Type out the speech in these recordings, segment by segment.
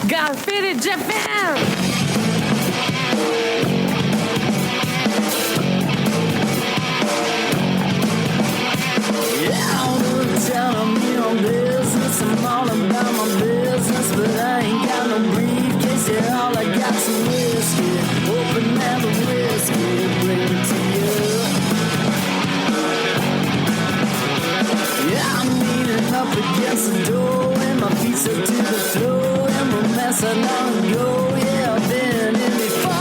Got fitted Japan! Yeah, all the time I'm in on business. I'm all about my business, but I ain't got no briefcase. Yeah, all I got's some whiskey. Open and the whiskey, bring it to you. Yeah, I'm leaning up against the door, and my feet stuck to the floor, and the mess I long ago. Yeah, I've been in before.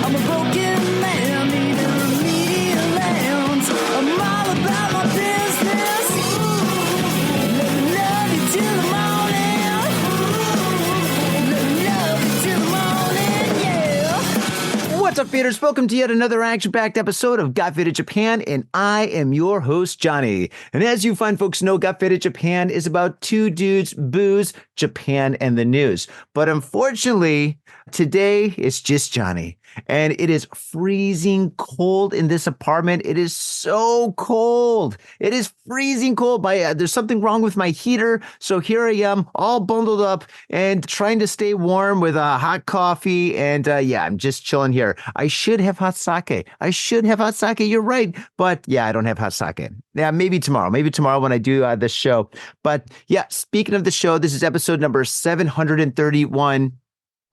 I'm a broken man, needing remedial lands. I'm all about my business. Let me love you till the morning. Let me love you till the morning, yeah. What's up, faders? Welcome to yet another action-packed episode of Got Faded Japan, and I am your host, Johnny. And as you fine folks know, Got Faded Japan is about two dudes, booze, Japan, and the news. But unfortunately, today it's just Johnny. And it is freezing cold in this apartment. It is so cold. It is freezing cold. There's something wrong with my heater. So here I am, all bundled up and trying to stay warm with hot coffee. And yeah, I'm just chilling here. I should have hot sake. You're right. But yeah, I don't have hot sake. Yeah, maybe tomorrow when I do this show. But yeah, speaking of the show, this is episode number 731.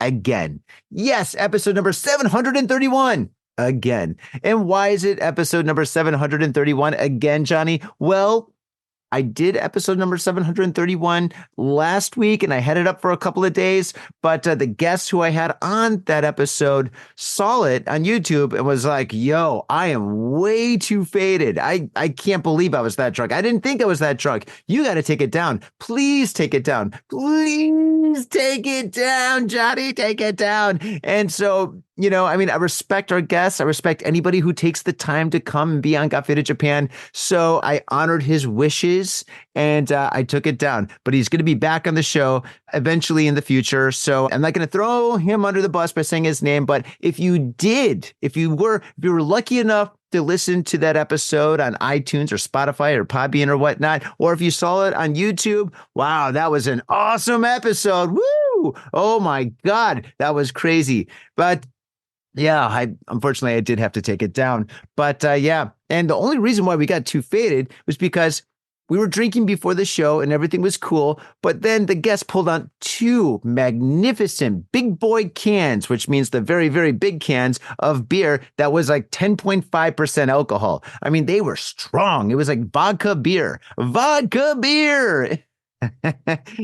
Again. Yes, episode number 731 again. And why is it episode number 731 again, Johnny? Well, I did episode number 731 last week, and I had it up for a couple of days, but the guest who I had on that episode saw it on YouTube and was like, yo, I am way too faded. I can't believe I was that drunk. I didn't think I was that drunk. You got to take it down. Please take it down. Please take it down, Johnny. Take it down. And so, you know, I mean, I respect our guests. I respect anybody who takes the time to come and be on Got Faded Japan. So I honored his wishes and I took it down. But he's going to be back on the show eventually in the future. So I'm not going to throw him under the bus by saying his name. But if you were lucky enough to listen to that episode on iTunes or Spotify or Podbean or whatnot, or if you saw it on YouTube, wow, that was an awesome episode. Woo! Oh my God, that was crazy. But yeah, unfortunately I did have to take it down. But yeah, and the only reason why we got too faded was because we were drinking before the show and everything was cool, but then the guest pulled out two magnificent big boy cans, which means the very, very big cans of beer that was like 10.5% alcohol. I mean, they were strong. It was like vodka beer.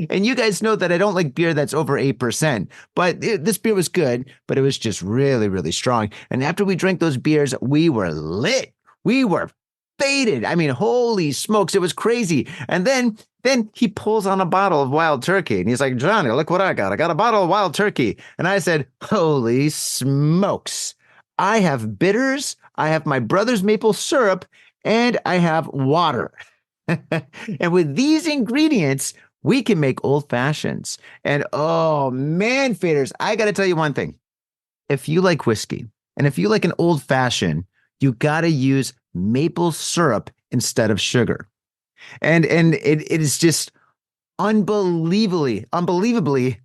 And you guys know that I don't like beer that's over 8%, but this beer was good, but it was just really, really strong. And after we drank those beers, we were lit. We were faded. I mean, holy smokes, it was crazy. And then he pulls on a bottle of wild turkey and he's like, Johnny, look what I got. I got a bottle of wild turkey. And I said, holy smokes. I have bitters. I have my brother's maple syrup and I have water. And with these ingredients, we can make old fashions. And oh man, faders, I got to tell you one thing. If you like whiskey and if you like an old fashioned, you got to use maple syrup instead of sugar. And it is just unbelievably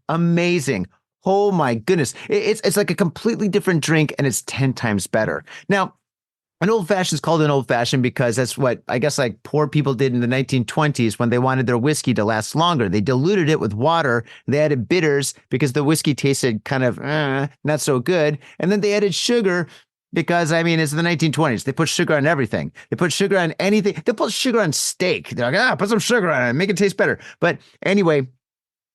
amazing. Oh my goodness. It's like a completely different drink and it's 10 times better. Now, an old fashioned is called an old fashioned because that's what I guess like poor people did in the 1920s when they wanted their whiskey to last longer. They diluted it with water. They added bitters because the whiskey tasted kind of not so good. And then they added sugar because, I mean, it's the 1920s. They put sugar on everything. They put sugar on anything. They put sugar on steak. They're like, put some sugar on it, make it taste better. But anyway,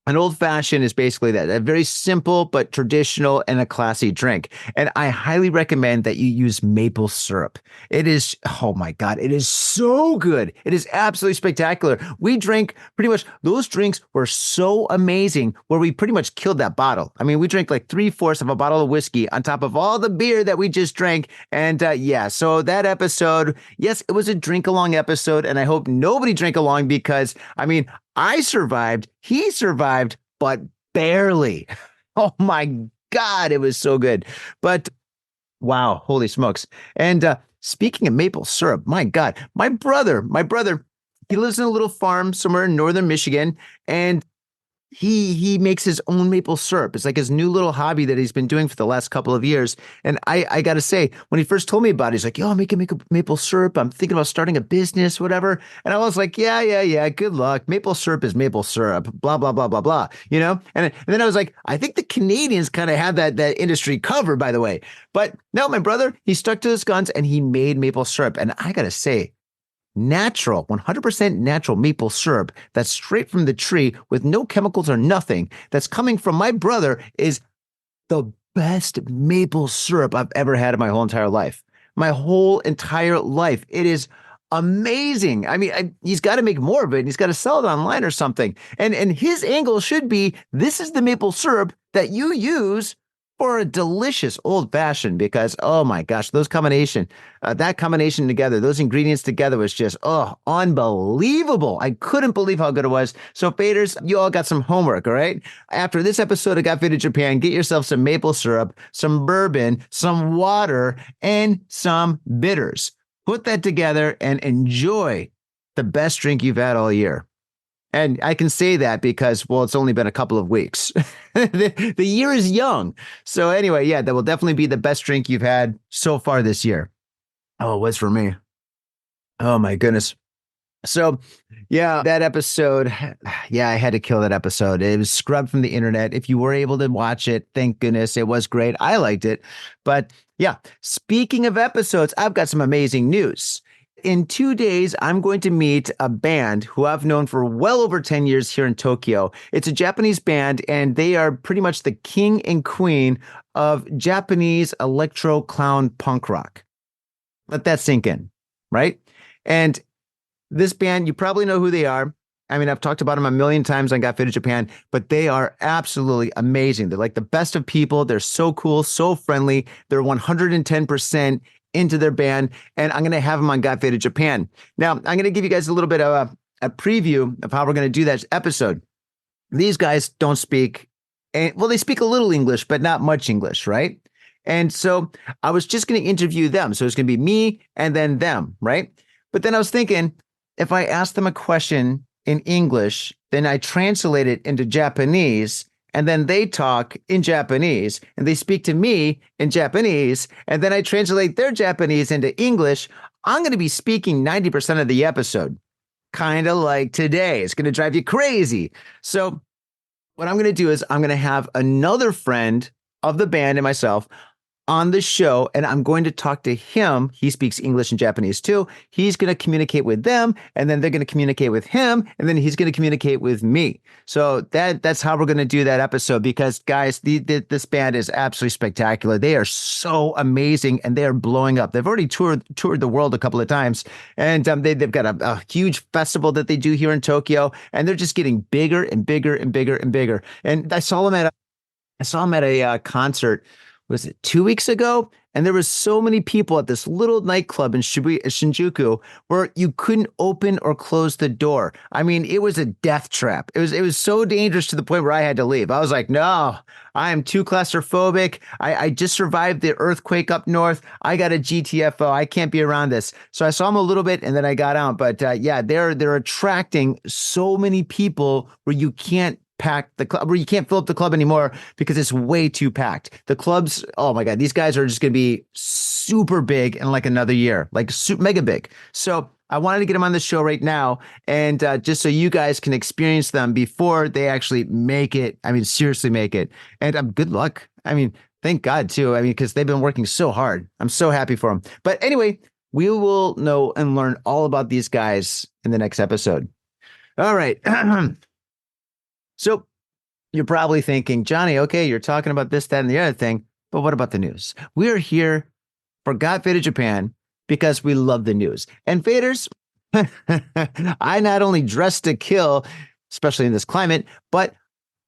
an old fashioned is basically that, a very simple but traditional and a classy drink. And I highly recommend that you use maple syrup. It is, oh my God, it is so good. It is absolutely spectacular. We drank pretty much, those drinks were so amazing where we pretty much killed that bottle. I mean, we drank like 3/4 of a bottle of whiskey on top of all the beer that we just drank. And yeah, so that episode, yes, it was a drink along episode. And I hope nobody drank along because, I mean, I survived, he survived, but barely. Oh my God, it was so good. But wow, holy smokes. And speaking of maple syrup, my God, my brother, he lives in a little farm somewhere in northern Michigan, and he makes his own maple syrup. It's like his new little hobby that he's been doing for the last couple of years. And I got to say, when he first told me about it, he's like, yo, I'm making maple syrup. I'm thinking about starting a business, whatever. And I was like, yeah. Good luck. Maple syrup is maple syrup, blah, blah, blah, blah, blah, you know? And then I was like, I think the Canadians kind of have that industry covered, by the way. But no, my brother, he stuck to his guns and he made maple syrup. And I got to say, natural, 100% natural maple syrup that's straight from the tree with no chemicals or nothing that's coming from my brother is the best maple syrup I've ever had in my whole entire life. My whole entire life. It is amazing. I mean, he's got to make more of it and he's got to sell it online or something. And his angle should be, this is the maple syrup that you use for a delicious old fashioned, because, oh my gosh, that combination together, those ingredients together was just, unbelievable. I couldn't believe how good it was. So faders, you all got some homework, all right? After this episode of Got Faded Japan, get yourself some maple syrup, some bourbon, some water, and some bitters. Put that together and enjoy the best drink you've had all year. And I can say that because, well, it's only been a couple of weeks. The year is young. So anyway, yeah, that will definitely be the best drink you've had so far this year. Oh, it was for me. Oh, my goodness. So, yeah, that episode, yeah, I had to kill that episode. It was scrubbed from the internet. If you were able to watch it, thank goodness, it was great. I liked it. But yeah, speaking of episodes, I've got some amazing news. In 2 days, I'm going to meet a band who I've known for well over 10 years here in Tokyo. It's a Japanese band, and they are pretty much the king and queen of Japanese electro clown punk rock. Let that sink in, right? And this band, you probably know who they are. I mean, I've talked about them a million times on Got Faded Japan, but they are absolutely amazing. They're like the best of people. They're so cool, so friendly. They're 110% into their band, and I'm going to have them on Got Faded Japan. Now, I'm going to give you guys a little bit of a preview of how we're going to do that episode. These guys don't speak, well, they speak a little English, but not much English, right? And so I was just going to interview them. So it's going to be me and then them, right? But then I was thinking, if I ask them a question in English, then I translate it into Japanese, and then they talk in Japanese, and they speak to me in Japanese, and then I translate their Japanese into English, I'm going to be speaking 90% of the episode, kind of like today. It's going to drive you crazy. So what I'm going to do is I'm going to have another friend of the band and myself on the show, and I'm going to talk to him. He speaks English and Japanese too. He's going to communicate with them, and then they're going to communicate with him, and then he's going to communicate with me. So that's how we're going to do that episode, because guys, this band is absolutely spectacular. They are so amazing, and they are blowing up. They've already toured the world a couple of times, and they've got a huge festival that they do here in Tokyo, and they're just getting bigger and bigger and bigger and bigger. And I saw them at a concert. Was it 2 weeks ago? And there was so many people at this little nightclub in Shinjuku where you couldn't open or close the door. I mean, it was a death trap. It was so dangerous to the point where I had to leave. I was like, no, I am too claustrophobic. I just survived the earthquake up north. I got a GTFO. I can't be around this. So I saw them a little bit and then I got out. But yeah, they're attracting so many people where you can't pack the club, where you can't fill up the club anymore because it's way too packed. The clubs, oh my God, these guys are just going to be super big in like another year, like mega big. So I wanted to get them on the show right now, and just so you guys can experience them before they actually make it. I mean, seriously make it. And good luck. I mean, thank God too. I mean, because they've been working so hard. I'm so happy for them. But anyway, we will know and learn all about these guys in the next episode. All right. So you're probably thinking, Johnny, okay, you're talking about this, that, and the other thing, but what about the news? We're here for Got Faded Japan because we love the news. And faders, I not only dress to kill, especially in this climate, but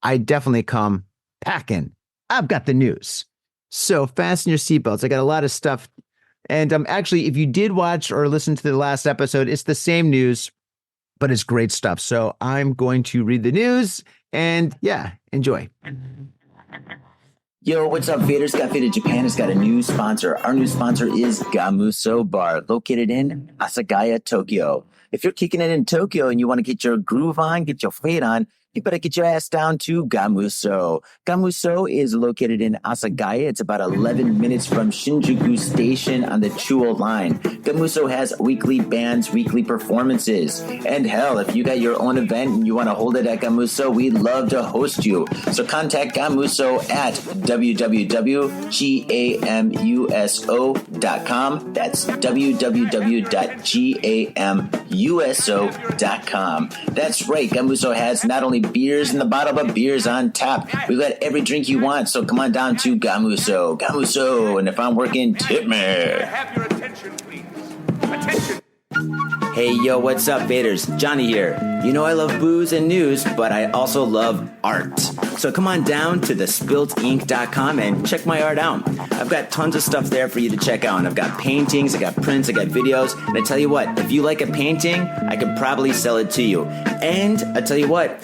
I definitely come packing. I've got the news. So fasten your seatbelts. I got a lot of stuff. And actually, if you did watch or listen to the last episode, it's the same news, but it's great stuff. So I'm going to read the news and yeah, enjoy. Yo, what's up, faders? Got Faded Japan has got a new sponsor. Our new sponsor is Gamuso Bar, located in Asagaya, Tokyo. if you're kicking it in Tokyo and you want to get your groove on, get your fade on, you better get your ass down to Gamuso. Gamuso is located in Asagaya. It's about 11 minutes from Shinjuku Station on the Chuo line. Gamuso has weekly bands, weekly performances. And hell, if you got your own event and you want to hold it at Gamuso, we'd love to host you. So contact Gamuso at www.gamuso.com. That's www.gamuso.com. That's right, Gamuso has not only beers in the bottle, but beers on tap. We've got every drink you want, so come on down to Gamuso. Gamuso, and if I'm working, tip me. Have your attention, please. Attention. Hey, yo, what's up, Vaders? Johnny here. You know I love booze and news, but I also love art. So come on down to thespiltinc.com and check my art out. I've got tons of stuff there for you to check out. I've got paintings, I got prints, I got videos. And I tell you what, if you like a painting, I could probably sell it to you. And I tell you what,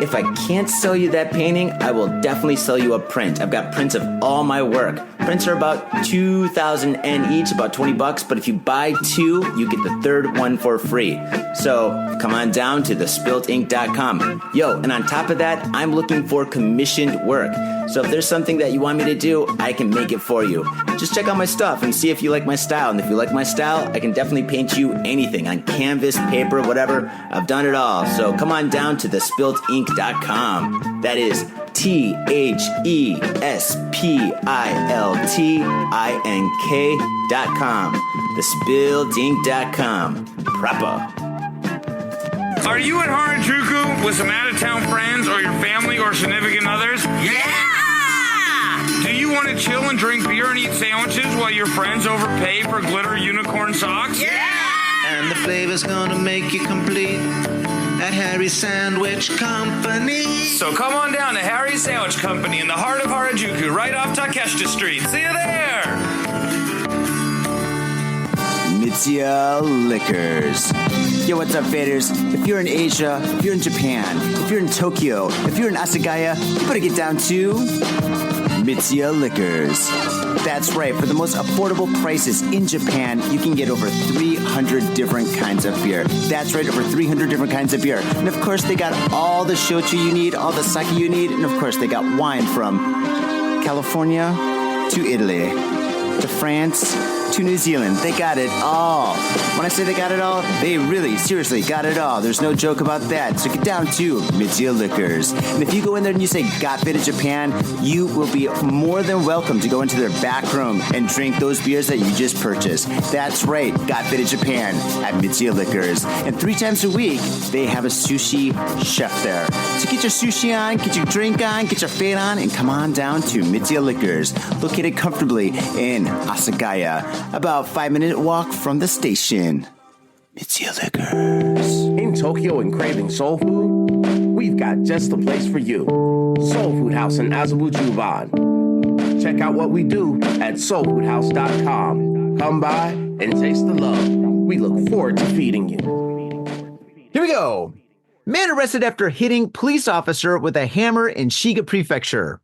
if I can't sell you that painting, I will definitely sell you a print. I've got prints of all my work. Prints are about 2,000 N each, about $20, but if you buy two, you get the third one for free. So come on down to thespiltinc.com. Yo, and on top of that, I'm looking for commissioned work. So if there's something that you want me to do, I can make it for you. Just check out my stuff and see if you like my style. And if you like my style, I can definitely paint you anything on canvas, paper, whatever. I've done it all. So come on down to thespiltinc.com. That is THESPILTINK.com. Thespiltink.com. Proper. Are you at Harajuku with some out-of-town friends or your family or significant others? Yeah! Do you want to chill and drink beer and eat sandwiches while your friends overpay for glitter unicorn socks? Yeah! And the flavor's gonna make you complete at Harry's Sandwich Company. So come on down to Harry's Sandwich Company in the heart of Harajuku, right off Takeshita Street. See you there! MITSUYA Liquors. Yo, what's up, faders? If you're in Asia, if you're in Japan, if you're in Tokyo, if you're in Asagaya, you better get down to MITSUYA Liquors. That's right. For the most affordable prices in Japan, you can get over 300 different kinds of beer. That's right, over 300 different kinds of beer. And of course, they got all the shochu you need, all the sake you need, and of course, they got wine from California to Italy to France to New Zealand. They got it all. When I say they got it all, they really, seriously got it all. There's no joke about that. So get down to MITSUYA Liquors. And if you go in there and you say, got fit in Japan, you will be more than welcome to go into their back room and drink those beers that you just purchased. That's right, got fit in Japan at MITSUYA Liquors. And 3 times a week, they have a sushi chef there. So get your sushi on, get your drink on, get your fade on, and come on down to MITSUYA Liquors, located comfortably in Asagaya, about 5-minute walk from the station. MITSUYA Liquors. In Tokyo and craving soul food? We've got just the place for you. Soul Food House in Azabu-Juban. Check out what we do at soulfoodhouse.com. Come by and taste the love. We look forward to feeding you. Here we go. Man arrested after hitting police officer with a hammer in Shiga Prefecture.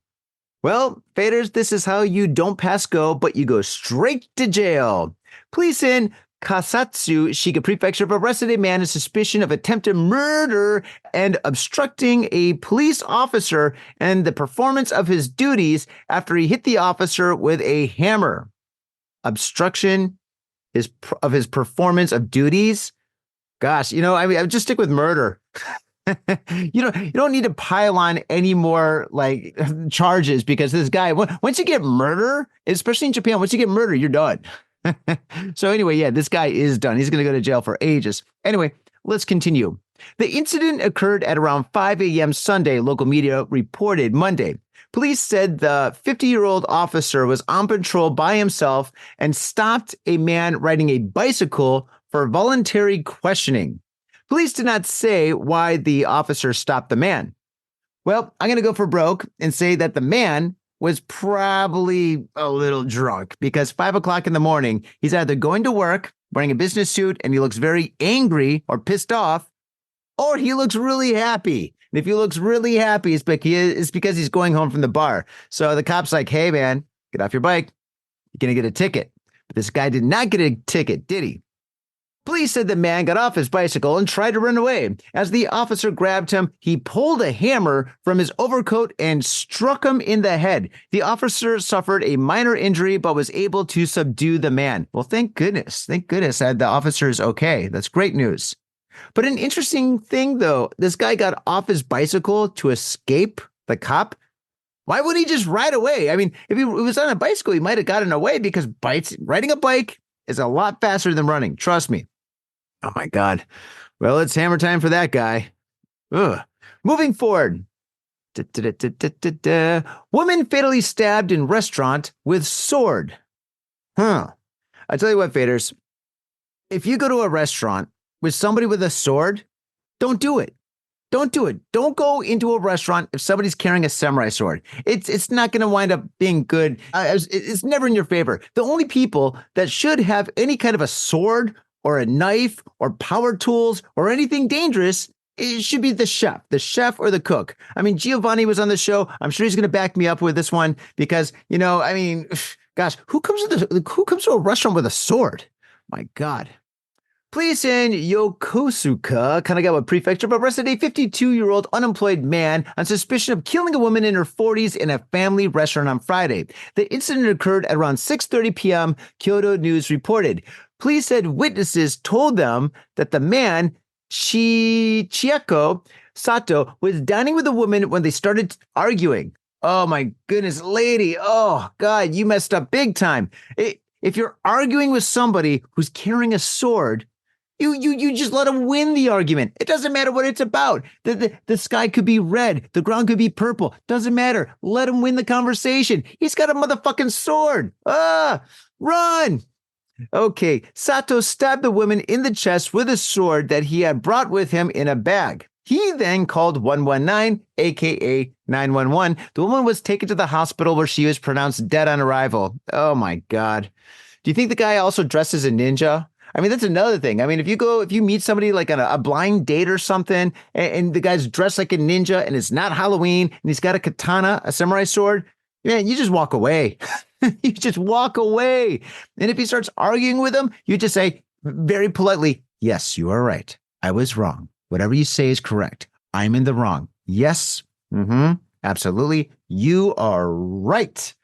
Well, faders, this is how you don't pass go, but you go straight to jail. Police in Kasatsu, Shiga Prefecture, have arrested a man in suspicion of attempted murder and obstructing a police officer and the performance of his duties after he hit the officer with a hammer. Obstruction of his performance of duties? Gosh, I would just stick with murder. You don't need to pile on any more charges, because this guy, once you get murder, especially in Japan, once you get murder, you're done. So anyway, yeah, this guy is done. He's going to go to jail for ages. Anyway, let's continue. The incident occurred at around 5 a.m. Sunday, local media reported Monday. Police said the 50-year-old officer was on patrol by himself and stopped a man riding a bicycle for voluntary questioning. Police did not say why the officer stopped the man. Well, I'm going to go for broke and say that the man was probably a little drunk, because 5 o'clock in the morning, he's either going to work, wearing a business suit, and he looks very angry or pissed off, or he looks really happy. And if he looks really happy, it's because he's going home from the bar. So the cop's like, hey, man, get off your bike. You're going to get a ticket. But this guy did not get a ticket, did he? Police said the man got off his bicycle and tried to run away. As the officer grabbed him, he pulled a hammer from his overcoat and struck him in the head. The officer suffered a minor injury but was able to subdue the man. Well, thank goodness. Thank goodness that the officer is okay. That's great news. But an interesting thing, though, this guy got off his bicycle to escape the cop. Why would he just ride away? I mean, if he was on a bicycle, he might have gotten away because riding a bike is a lot faster than running. Trust me. Oh, my God. Well, it's hammer time for that guy. Ugh. Moving forward. Woman fatally stabbed in restaurant with sword. I tell you what, faders. If you go to a restaurant with somebody with a sword, don't do it. Don't do it. Don't go into a restaurant if somebody's carrying a samurai sword. It's not going to wind up being good. It's never in your favor. The only people that should have any kind of a sword or a knife or power tools or anything dangerous, it should be the chef or the cook. I mean, Giovanni was on the show. I'm sure he's going to back me up with this one because, gosh, who comes to a restaurant with a sword? My God. Police in Yokosuka, Kanagawa Prefecture, arrested a 52-year-old unemployed man on suspicion of killing a woman in her 40s in a family restaurant on Friday. The incident occurred at around 6:30 p.m., Kyoto News reported. Police said witnesses told them that the man, Chieko Sato, was dining with a woman when they started arguing. Oh, my goodness, lady. Oh, God, you messed up big time. If you're arguing with somebody who's carrying a sword, you just let him win the argument. It doesn't matter what it's about. The sky could be red. The ground could be purple. Doesn't matter. Let him win the conversation. He's got a motherfucking sword. Run. Okay. Sato stabbed the woman in the chest with a sword that he had brought with him in a bag. He then called 119, aka 911. The woman was taken to the hospital where she was pronounced dead on arrival. Oh my God. Do you think the guy also dressed as a ninja? I mean, that's another thing. I mean, if you meet somebody like on a blind date or something, and the guy's dressed like a ninja and it's not Halloween and he's got a katana, a samurai sword, man, you just walk away. You just walk away. And if he starts arguing with him, you just say very politely, yes, you are right. I was wrong. Whatever you say is correct. I'm in the wrong. Yes. Absolutely. You are right.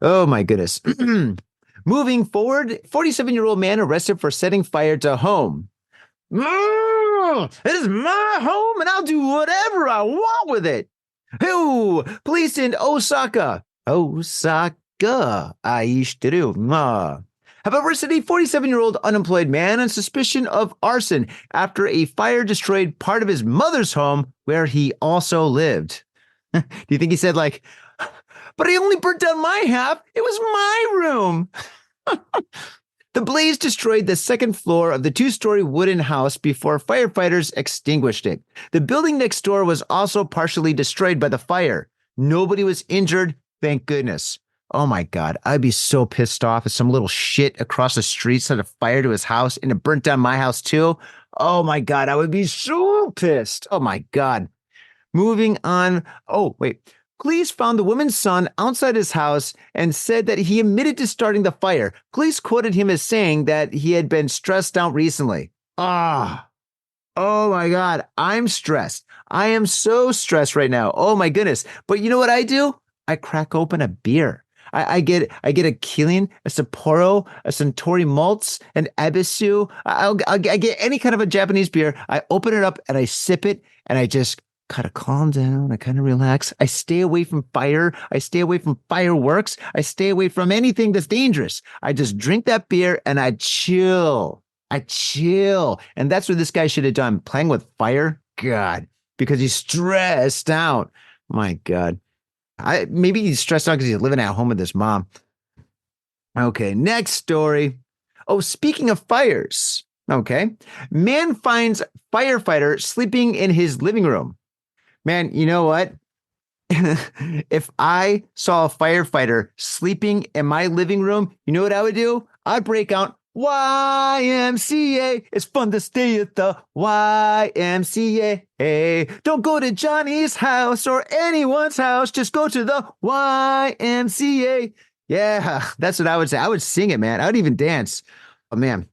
Oh, my goodness. Moving forward, 47-year-old man arrested for setting fire to home. It is my home and I'll do whatever I want with it. Ooh, police in Osaka. Aishiteru. Have arrested a 47-year-old unemployed man on suspicion of arson after a fire destroyed part of his mother's home where he also lived. Do you think he said like, but he only burnt down my half. It was my room. The blaze destroyed the second floor of the 2-story wooden house before firefighters extinguished it. The building next door was also partially destroyed by the fire. Nobody was injured, thank goodness. Oh my God, I'd be so pissed off if some little shit across the street set a fire to his house and it burnt down my house too. Oh my God, I would be so pissed. Oh my God. Moving on. Oh, wait. Police found the woman's son outside his house and said that he admitted to starting the fire. Police quoted him as saying that he had been stressed out recently. Oh my God. I'm stressed. I am so stressed right now. Oh my goodness. But you know what I do? I crack open a beer. I get a Killian, a Sapporo, a Suntory Malts, an Ebisu. I get any kind of a Japanese beer. I open it up and I sip it and I just kind of calm down. I kind of relax. I stay away from fire. I stay away from fireworks. I stay away from anything that's dangerous. I just drink that beer and I chill. And that's what this guy should have done. Playing with fire. God, because he's stressed out. My God. Maybe he's stressed out because he's living at home with his mom. Okay, next story. Oh, speaking of fires. Okay. Man finds firefighter sleeping in his living room. Man, you know what? If I saw a firefighter sleeping in my living room, you know what I would do? I'd break out YMCA. It's fun to stay at the YMCA. Don't go to Johnny's house or anyone's house. Just go to the YMCA. Yeah, that's what I would say. I would sing it, man. I would even dance. Oh, man.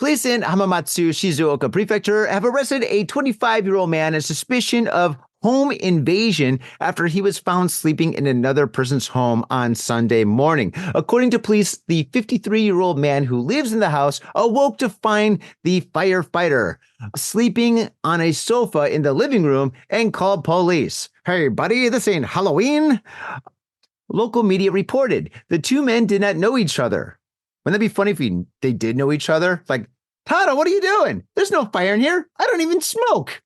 Police in Hamamatsu, Shizuoka Prefecture have arrested a 25-year-old man on suspicion of home invasion after he was found sleeping in another person's home on Sunday morning. According to police, the 53-year-old man who lives in the house awoke to find the firefighter sleeping on a sofa in the living room and called police. Hey, buddy, this ain't Halloween. Local media reported the two men did not know each other. Wouldn't that be funny if they did know each other? Like, Tada, what are you doing? There's no fire in here. I don't even smoke.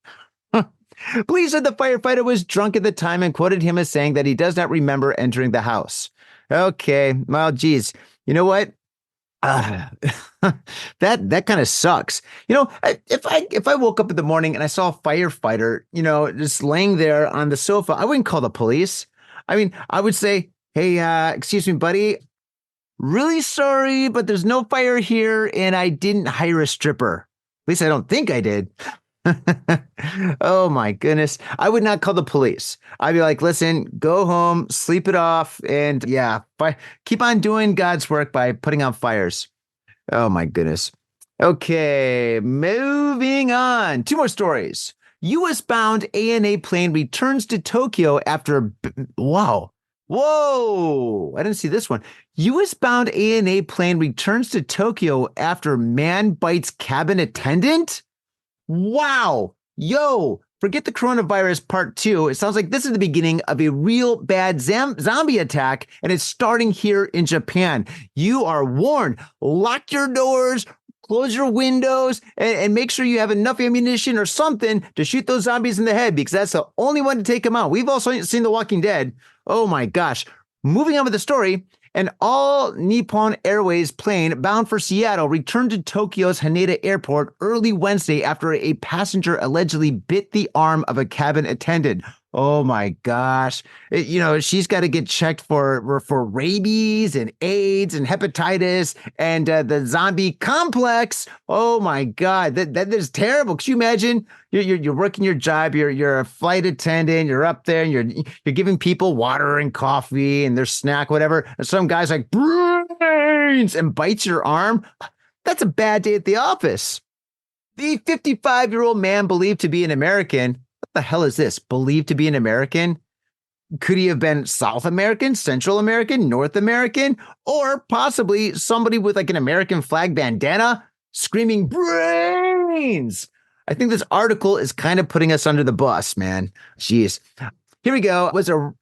Police said the firefighter was drunk at the time and quoted him as saying that he does not remember entering the house. Okay, well, geez, you know what? That kind of sucks. If I woke up in the morning and I saw a firefighter, just laying there on the sofa, I wouldn't call the police. I mean, I would say, hey, excuse me, buddy. Really sorry, but there's no fire here and I didn't hire a stripper. At least I don't think I did. Oh my goodness. I would not call the police. I'd be like, listen, go home, sleep it off, and keep on doing God's work by putting out fires. Oh my goodness. Okay, moving on. Two more stories. U.S.-bound ANA plane returns to Tokyo after... Wow. Whoa, I didn't see this one. U.S.-bound ANA plane returns to Tokyo after man bites cabin attendant? Wow. Yo, forget the coronavirus part 2. It sounds like this is the beginning of a real bad zombie attack, and it's starting here in Japan. You are warned. Lock your doors, close your windows, and make sure you have enough ammunition or something to shoot those zombies in the head, because that's the only one to take them out. We've also seen The Walking Dead. Oh my gosh. Moving on with the story. An all-Nippon Airways plane bound for Seattle returned to Tokyo's Haneda Airport early Wednesday after a passenger allegedly bit the arm of a cabin attendant. Oh my gosh. She's got to get checked for rabies and AIDS and hepatitis and the zombie complex. Oh my God. That is terrible. Could you imagine? You're working your job. You're a flight attendant. You're up there and you're giving people water and coffee and their snack, whatever. And some guy's like, brains, and bites your arm. That's a bad day at the office. The 55-year-old man believed to be an American. What the hell is this? Believed to be an American? Could he have been South American, Central American, North American, or possibly somebody with like an American flag bandana screaming brains? I think this article is kind of putting us under the bus, man. Jeez. Here we go.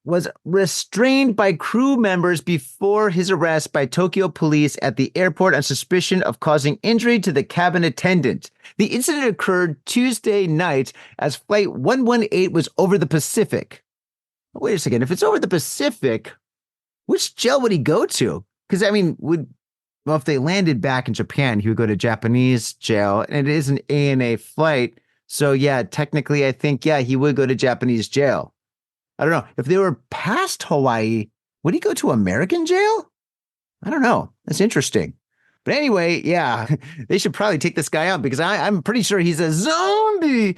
Was restrained by crew members before his arrest by Tokyo police at the airport on suspicion of causing injury to the cabin attendant. The incident occurred Tuesday night as Flight 118 was over the Pacific. Wait a second. If it's over the Pacific, which jail would he go to? Because, if they landed back in Japan, he would go to Japanese jail, and it is an ANA flight. So, yeah, technically, I think, he would go to Japanese jail. I don't know. If they were past Hawaii, would he go to American jail? I don't know. That's interesting. But anyway, they should probably take this guy out because I'm pretty sure he's a zombie.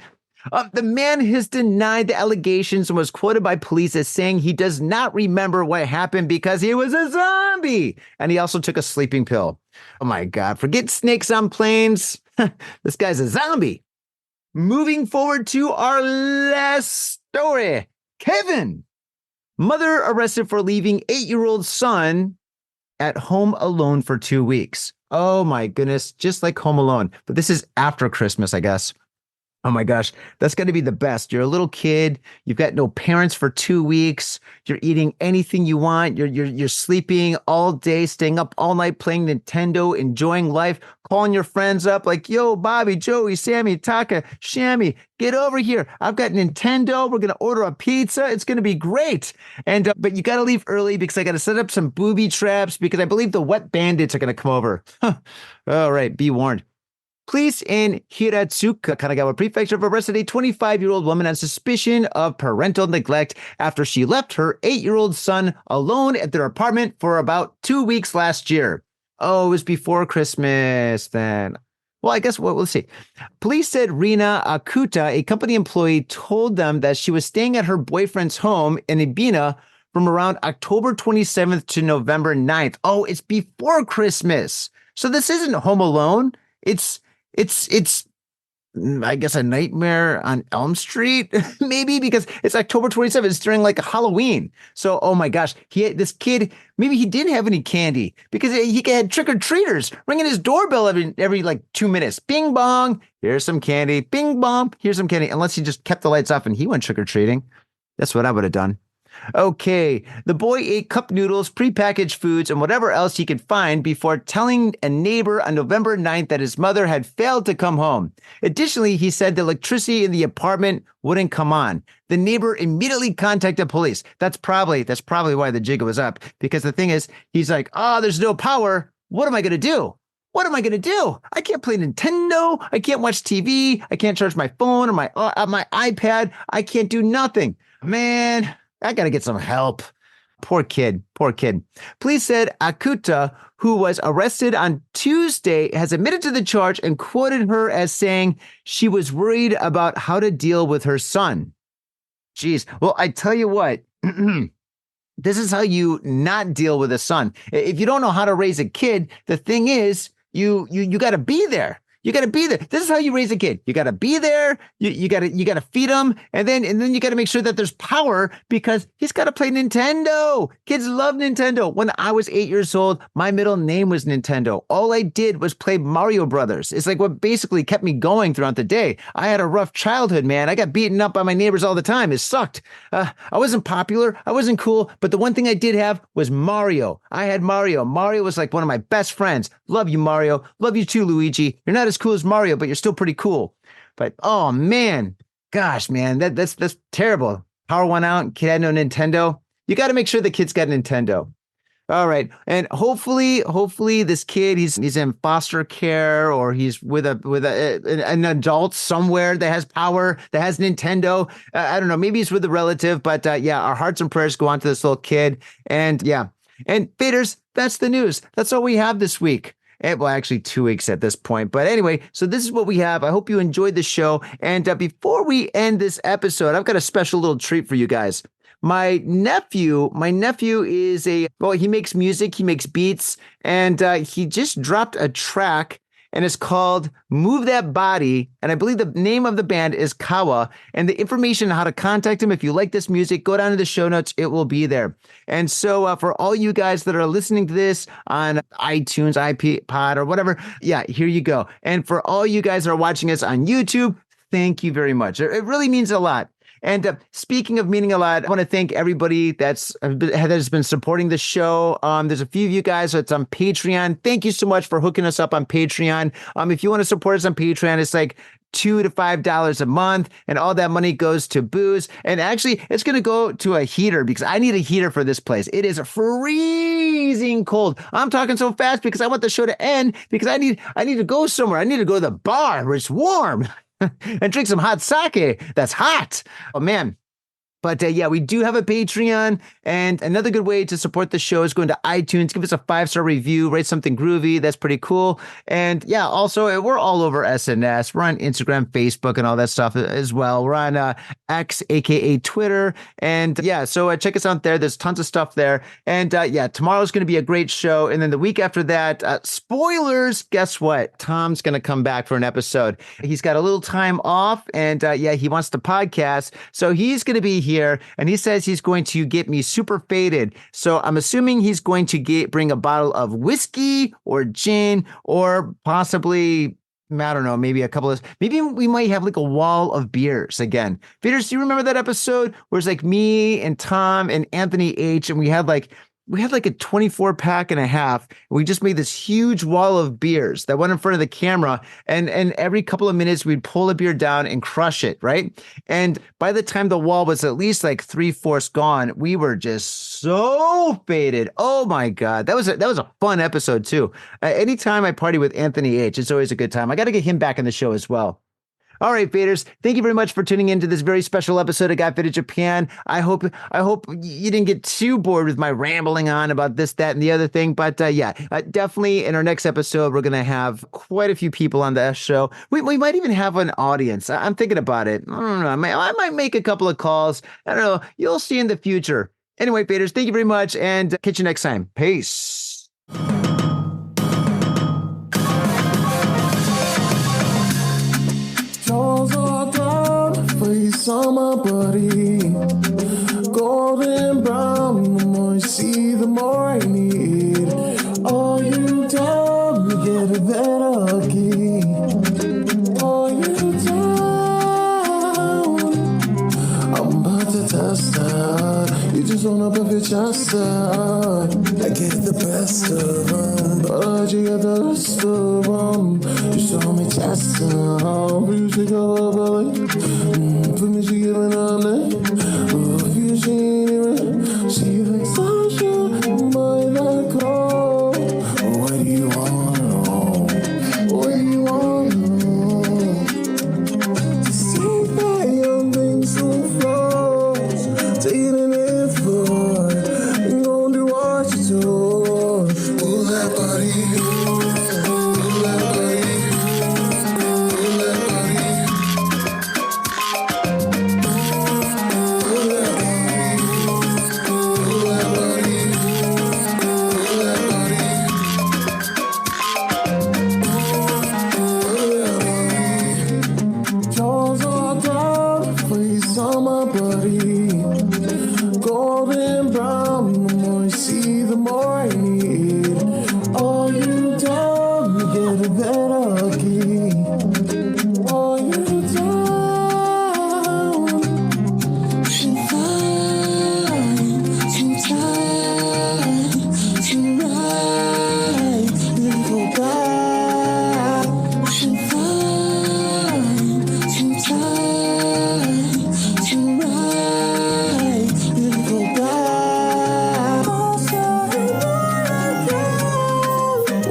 The man has denied the allegations and was quoted by police as saying he does not remember what happened because he was a zombie. And he also took a sleeping pill. Oh my God. Forget snakes on planes. This guy's a zombie. Moving forward to our last story. Kevin. Mother arrested for leaving 8-year-old son at home alone for 2 weeks. Oh my goodness. Just like Home Alone. But this is after Christmas, I guess. Oh my gosh, that's going to be the best. You're a little kid. You've got no parents for 2 weeks. You're eating anything you want. You're sleeping all day, staying up all night, playing Nintendo, enjoying life, calling your friends up like, yo, Bobby, Joey, Sammy, Taka, Shammy, get over here. I've got Nintendo. We're going to order a pizza. It's going to be great. And but you got to leave early because I got to set up some booby traps because I believe the wet bandits are going to come over. All right, be warned. Police in Hiratsuka, Kanagawa Prefecture, have arrested a 25-year-old woman on suspicion of parental neglect after she left her 8-year-old son alone at their apartment for about 2 weeks last year. Oh, it was before Christmas then. Well, I guess we'll see. Police said Rina Akuta, a company employee, told them that she was staying at her boyfriend's home in Ibina from around October 27th to November 9th. Oh, it's before Christmas. So this isn't Home Alone. It's I guess a Nightmare on Elm Street, maybe, because it's October 27th. It's during like Halloween. So, oh my gosh, this kid, maybe he didn't have any candy because he had trick-or-treaters ringing his doorbell every like 2 minutes. Bing bong, here's some candy. Bing bong, here's some candy. Unless he just kept the lights off and he went trick-or-treating. That's what I would have done. Okay, the boy ate cup noodles, prepackaged foods, and whatever else he could find before telling a neighbor on November 9th that his mother had failed to come home. Additionally, he said the electricity in the apartment wouldn't come on. The neighbor immediately contacted police. That's probably why the jig was up, because the thing is, he's like, oh, there's no power. What am I going to do? What am I going to do? I can't play Nintendo. I can't watch TV. I can't charge my phone or my iPad. I can't do nothing. Man, I got to get some help. Poor kid. Police said Akuta, who was arrested on Tuesday, has admitted to the charge and quoted her as saying she was worried about how to deal with her son. Jeez. Well, I tell you what, this is how you not deal with a son. If you don't know how to raise a kid, the thing is, you got to be there. You got to be there. This is how you raise a kid. You got to be there. You got to feed him, and then you got to make sure that there's power because he's got to play Nintendo. Kids love Nintendo. When I was 8 years old, my middle name was Nintendo. All I did was play Mario Brothers. It's like what basically kept me going throughout the day. I had a rough childhood, man. I got beaten up by my neighbors all the time. It sucked. I wasn't popular. I wasn't cool. But the one thing I did have was Mario. I had Mario. Mario was like one of my best friends. Love you, Mario. Love you too, Luigi. You're not as cool as Mario, but you're still pretty cool. But oh man, gosh, man, that's terrible. Power went out. Kid had no Nintendo. You got to make sure the kid's got Nintendo. All right, and hopefully this kid he's in foster care or he's with an adult somewhere that has power, that has Nintendo. I don't know. Maybe he's with a relative, but yeah, our hearts and prayers go on to this little kid. And yeah, and faders, that's the news. That's all we have this week. Well, actually 2 weeks at this point. But anyway, so this is what we have. I hope you enjoyed the show. And before we end this episode, I've got a special little treat for you guys. My nephew is he makes music, he makes beats, and he just dropped a track, and it's called Move That Body. And I believe the name of the band is Cawa. And the information on how to contact him, if you like this music, go down to the show notes. It will be there. And so for all you guys that are listening to this on iTunes, iPod, or whatever, yeah, here you go. And for all you guys that are watching us on YouTube, thank you very much. It really means a lot. And speaking of meaning a lot, I want to thank everybody that has been supporting the show. There's a few of you guys that's on Patreon. Thank you so much for hooking us up on Patreon. If you want to support us on Patreon, it's like $2 to $5 a month, and all that money goes to booze. And actually, it's going to go to a heater because I need a heater for this place. It is freezing cold. I'm talking so fast because I want the show to end because I need to go somewhere. I need to go to the bar where it's warm. And drink some hot sake. That's hot. Oh, man. But yeah, we do have a Patreon, and another good way to support the show is going to iTunes, give us a 5-star review, write something groovy. That's pretty cool. And yeah, also we're all over SNS. We're on Instagram, Facebook, and all that stuff as well. We're on X, aka Twitter, and yeah, so check us out there. There's tons of stuff there. And yeah, tomorrow's going to be a great show. And then the week after that, spoilers. Guess what? Tom's going to come back for an episode. He's got a little time off, and yeah, he wants to podcast, so he's going to be here. And he says he's going to get me super faded. So I'm assuming he's going to bring a bottle of whiskey or gin or possibly, I don't know, maybe maybe we might have like a wall of beers again. Faders, do you remember that episode where it's like me and Tom and Anthony H. and we had like a 24 pack and a half. We just made this huge wall of beers that went in front of the camera. And every couple of minutes we'd pull a beer down and crush it. Right. And by the time the wall was at least like 3/4 gone, we were just so faded. Oh my God. That was a fun episode too. Anytime I party with Anthony H, it's always a good time. I got to get him back in the show as well. All right, faders, thank you very much for tuning into this very special episode of Got Faded Japan. I hope you didn't get too bored with my rambling on about this, that, and the other thing. But yeah, definitely in our next episode, we're going to have quite a few people on the show. We might even have an audience. I'm thinking about it. I don't know. I might make a couple of calls. I don't know. You'll see in the future. Anyway, faders, thank you very much, and catch you next time. Peace. on my body. Golden brown, the more you see, the more I need. Are you down to get a better key? Are you down? I'm about to test out. You just wanna puff your chest out. I get the best of them, but you get the rest of them. You show me chest out. You should go belly. For me, she giving up that. Oh, you she ain't even. She like Sasha, my that call. What do you wanna know? What do you wanna know? See that young thing so froze. Taking it for. You gon' do what you do. Pull that body. Pull that body. Pull that body. Pull that body. Pull that body. Pull that body. Pull that body. Jaws are down, face on my body. Golden brown, the more you see, the more I need. Are you down to get a better key? Are you down? Too fine, too tight, too right, then go back. Too fine, too tight, too right, then go back.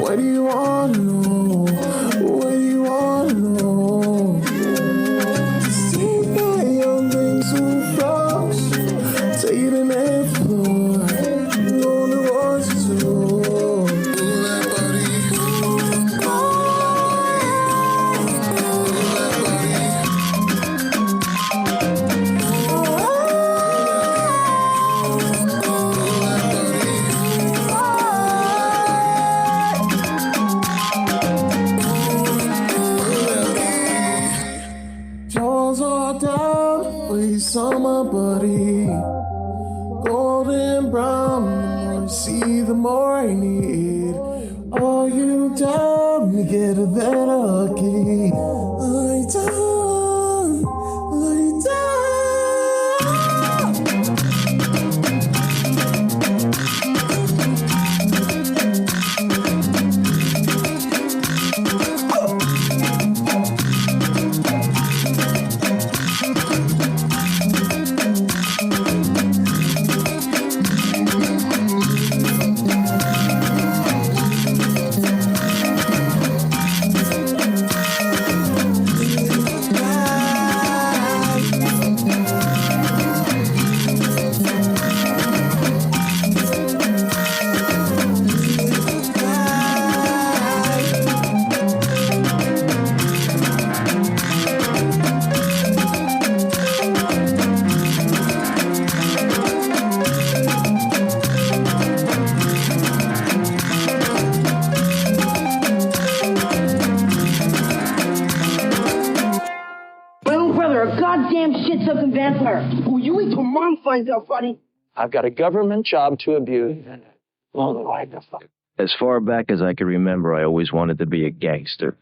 What do you wanna know? What do you wanna know? See that young thing so froze. Taking it floor. You know the words to do. Pull that body. Pull that body. Jaws are down, face on my body. Golden brown, the more you see, the more I need. Are you down to get a better key? Are you down? Are you down? Goddamn shit-sucking vampire. Will you wait till Mom finds out, buddy? I've got a government job to abuse. As far back as I can remember, I always wanted to be a gangster.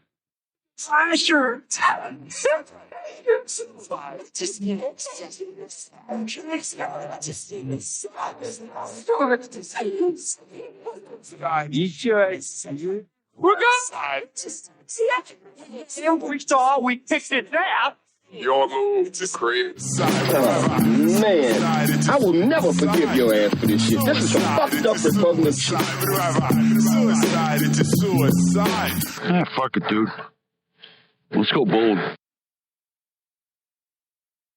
Slasher. We're going. We saw. We picked it up. Your move to create Man, I will never forgive your ass for this shit. This is some fucked up repugnant shit. Suicide into suicide. Ah, fuck it, dude. Let's go bold.